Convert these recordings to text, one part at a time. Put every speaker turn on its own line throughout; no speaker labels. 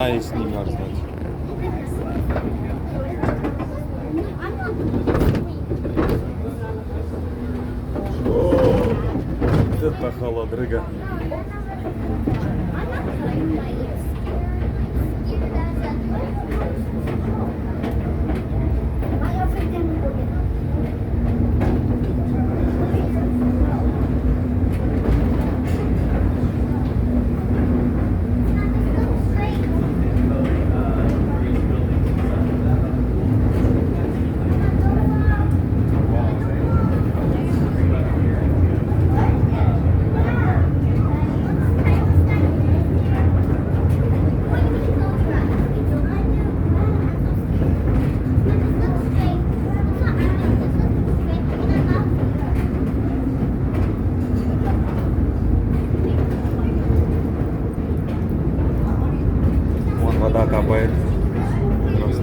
А и с ним мерзнуть. Это холодрыга. Вода капает. Просто.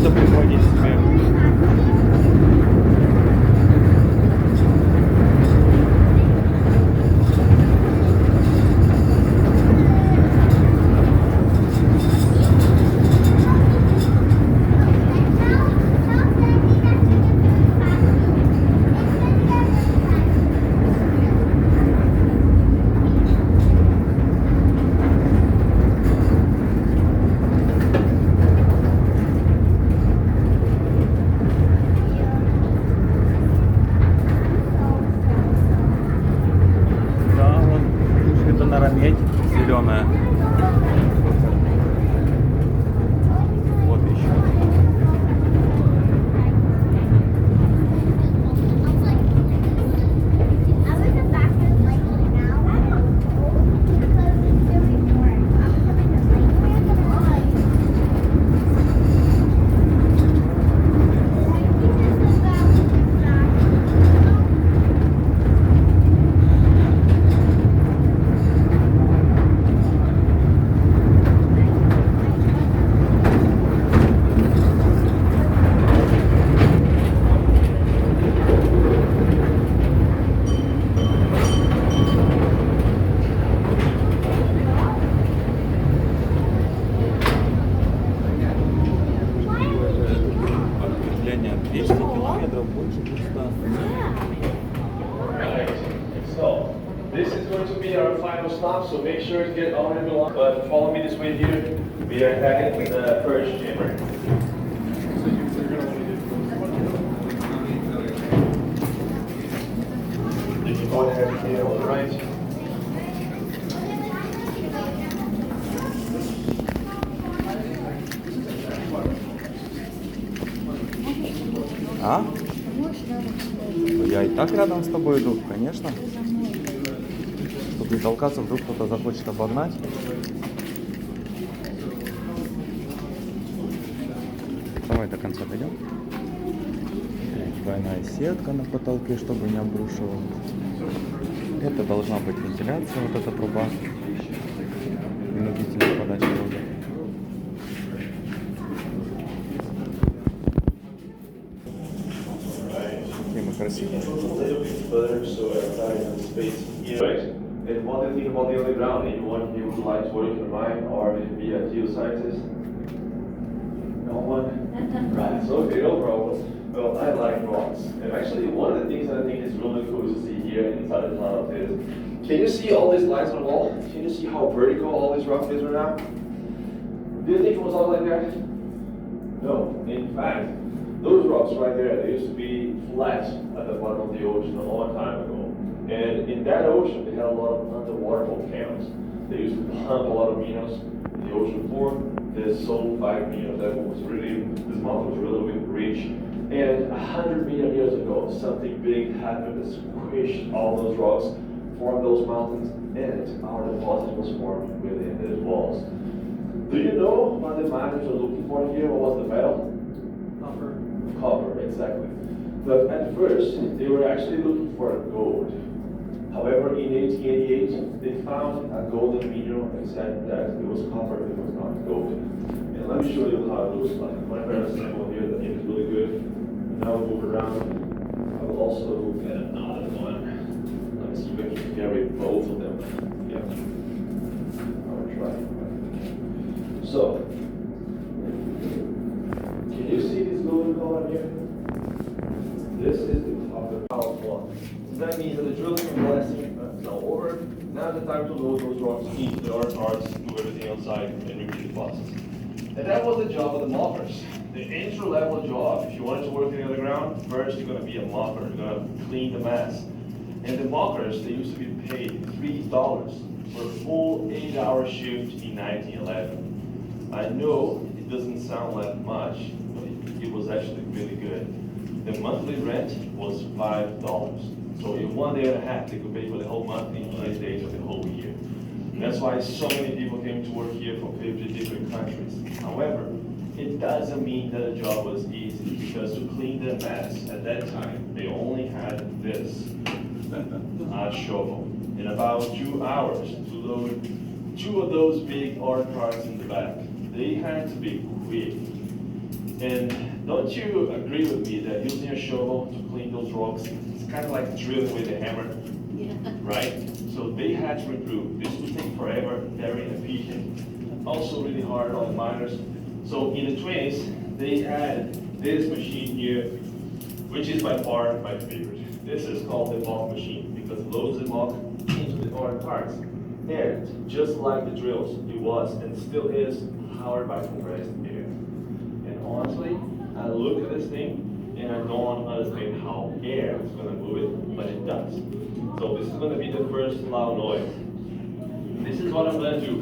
Можно приводить себе. Медь зеленая. Вот еще. Ответвление 200 километров, больше 200.
So, this is going to be our final stop, so make sure to get on in the line. But follow me this way here. We are heading to the first chamber. You can go ahead and get on the right.
А? Я и так рядом с тобой иду, конечно. Чтобы не толкаться, вдруг кто-то захочет обогнать. Давай до конца дойдем. Двойная сетка на потолке, чтобы не обрушивалась. это должна быть вентиляция, вот эта труба. Принудительная подача воды. Какие мы красивые.
And what do you think about the underground? Anyone here would like to work in a mine or maybe be a geoscientist? No one? Right, so okay, no problem. Well, I like rocks. And actually, one of the things that I think is really cool to see here inside the tunnel is, can you see all these lines on the wall? Can you see how vertical all this rock is right now? Do you think it was all like that? No. In fact, those rocks right there, they used to be flat at the bottom of the ocean a long time ago. And in that ocean, they had a lot of underwater volcanoes. They used to pump a lot of minerals in the ocean floor. There's so 5 minerals that was really, this mountain was really rich. And 100 million years ago, something big happened that squished all those rocks, formed those mountains, and our deposit was formed within those walls. Do you know what the miners are looking for here? What was the metal? Copper. Copper, exactly. But at first, they were actually looking for gold. However, in 1888, they found a golden mineral and said that it was copper, it was not gold. And let me show you how it looks like. My parents sample here that is really good. Now we'll move around. I will also look at another one. Let's see if I can carry both of them. Yeah. I'll try. So, can you see this golden color here? This is the copper power. That means that the drilling and blasting is now over. Now the time to load those rocks into the hard parts, move everything outside, and repeat the process. And that was the job of the mockers. The entry-level job, if you wanted to work in the underground, first you're going to be a mocker. You're going to clean the mess. And the mockers, they used to be paid $3 for a full 8-hour shift in 1911. I know it doesn't sound like much, but it was actually really good. The monthly rent was $5. So in 1 day and a half, they could pay for the whole month in 20 days of the whole year. That's why so many people came to work here from 50 different countries. However, it doesn't mean that the job was easy, because to clean the mess at that time, they only had this, a shovel. In about 2 hours to load 2 of those big ore cars in the back. They had to be quick. And don't you agree with me that using a shovel to clean those rocks, it's kind of like drilling with a hammer, right? So they had to improve. This would take forever, very inefficient, also really hard on the miners. So in the 20s, they had this machine here, which is by far my favorite. This is called the muck machine, because it loads the muck into the ore parts. And just like the drills, it was and still is powered by compressed air. And honestly, I look at this thing and I don't understand how air is going to move it, but it does. So this is going to be the first loud noise. This is what I'm going to do.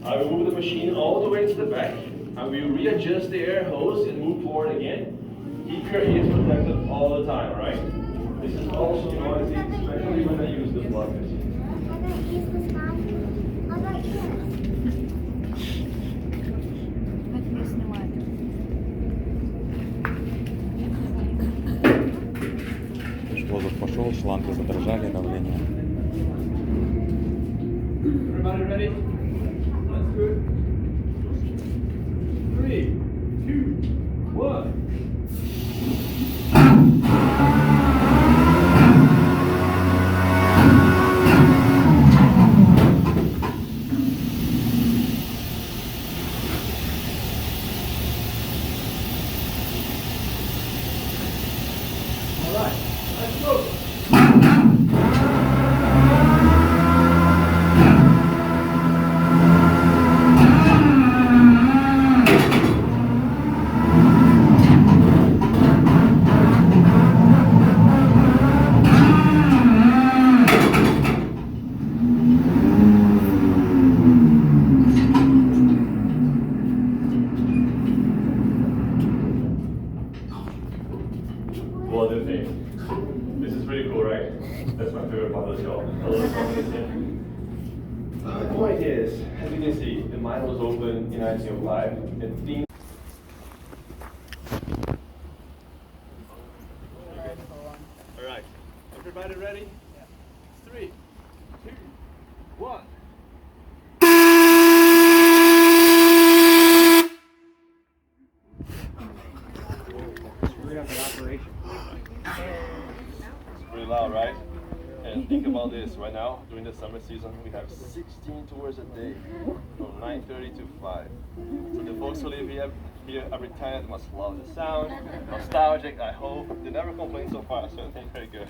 I will move the machine all the way to the back. I will readjust the air hose and move forward again. Keep your ears protected all the time, right? This is also noisy, especially when I use the plug machine.
Воздух пошел, шланги задрожали, давление.
Everybody ready? Let's do it. 3, 2, 1. All right, let's go. What do you think? This is pretty cool, right? That's my favorite part of the show. The point is, as you can see, the mine was opened in 1905, and things. All right, everybody ready? 3, think about this right now, during the summer season, we have 16 tours a day from 9:30 to 5. So the folks who live here at Britannia must love the sound, nostalgic, I hope. They never complain so far, so I think very good.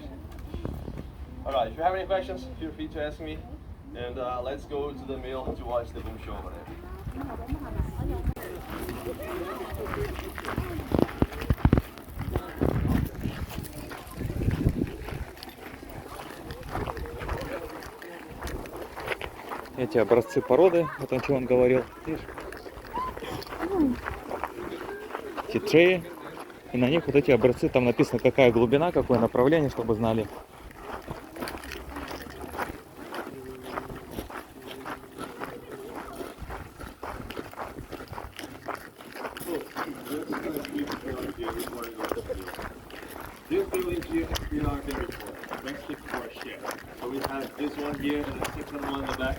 Alright, if you have any questions, feel free to ask me. And let's go to the mill to watch the boom show over there.
Эти образцы породы, вот о чем он говорил. Видишь? Эти треи. И на них вот эти образцы, там написано, какая глубина, какое направление, чтобы знали.
This building here is our favorite for. Next to our share. So we have this one here and the second one in the back.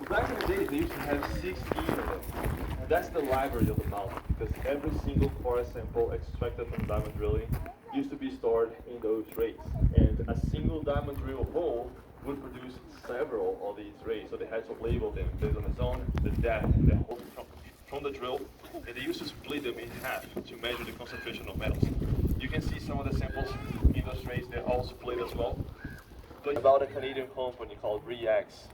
Back in the day, they used to have 16 of them. That's the library of the mountain, because every single core sample extracted from diamond drilling used to be stored in those rays. And a single diamond drill hole would produce several of these rays, so they had to label them based on the zone, the depth, the hole from the drill, and they used to split them in half to measure the concentration of metals. You can see some of the samples in those rays, they're all split as well. But about a Canadian company called Rex.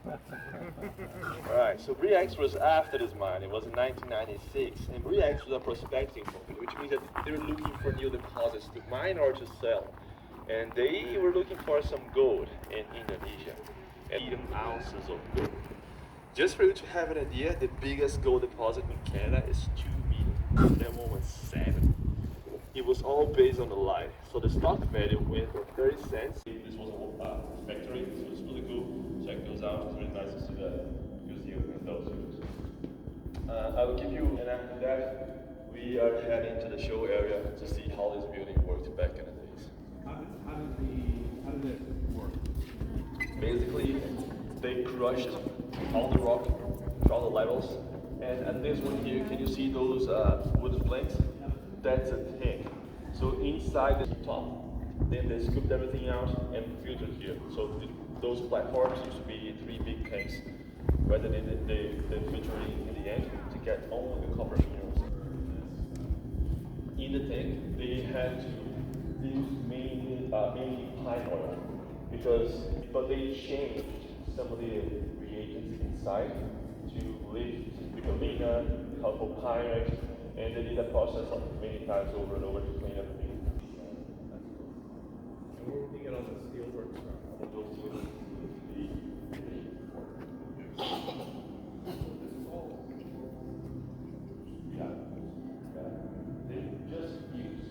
Alright, so Rex was after this mine, it was in 1996, and Rex was a prospecting company, which means that they were looking for new deposits to mine or to sell. And they were looking for some gold in Indonesia, 8 ounces of gold. Just for you to have an idea, the biggest gold deposit in Canada is 2 meters. That one was 7. It was all based on the light. So the stock value went from 30 cents. This was a factory, so it's really cool. Check those out, it's really nice to see that museum and those things. I will give you, and after that, we are heading to the show area to see how this building worked back in the days.
How did it work?
Basically, they crushed all the rock from the levels, and at this one here, can you see those wooden planks? That's a tank. So inside the top, then they scooped everything out and filtered here. So those platforms used to be 3 big tanks, rather than the filtering in the end to get only the copper minerals. In the tank, they had to use mainly pine oil, but they changed some of the reagents inside to lift the galena, helpful pyrex, and they did a process of many times over and over to clean everything.
And where would we get all the steel works from?
They just use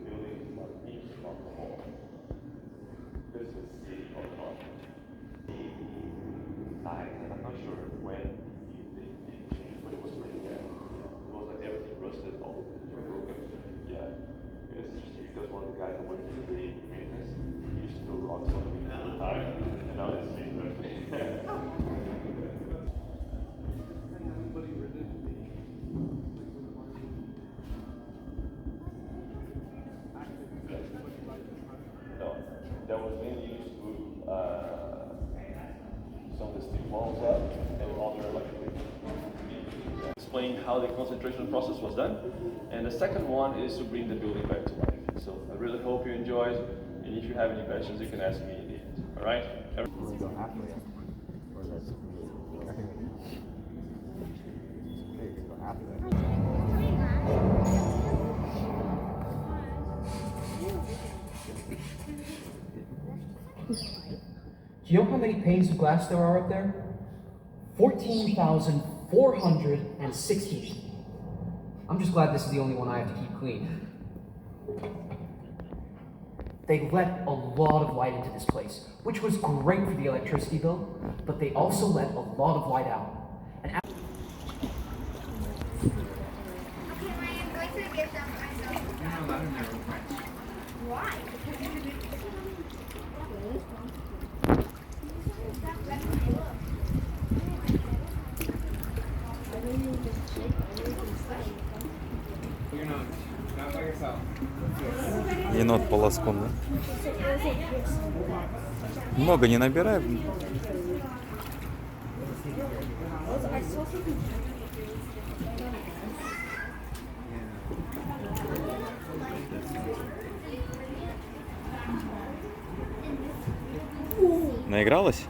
buildings like each of the wall. This is the city of London. I'm not sure when they changed, but it was pretty bad. It was like everything rusted all broken. Yeah. It's interesting because one of the guys that worked in the maintenance used to throw rocks on me all the time, and now it's being perfect. No, that was mainly used to some of the steel walls up and other like explain how the concentration process was done. And the second one is to bring the building back to life. So I really hope you enjoyed, and if you have any questions, you can ask me in the end. All right?
Do you know how many panes of glass there are up there? 14,416. I'm just glad this is the only one I have to keep clean. They let a lot of light into this place, which was great for the electricity bill, but they also let a lot of light out. And
Okay, Ryan, going to give them myself.
You're not allowed in there with friends.
Why?
You're not by yourself. Let's go.
Енот полоскун, да? Много не набирай. Наигралась?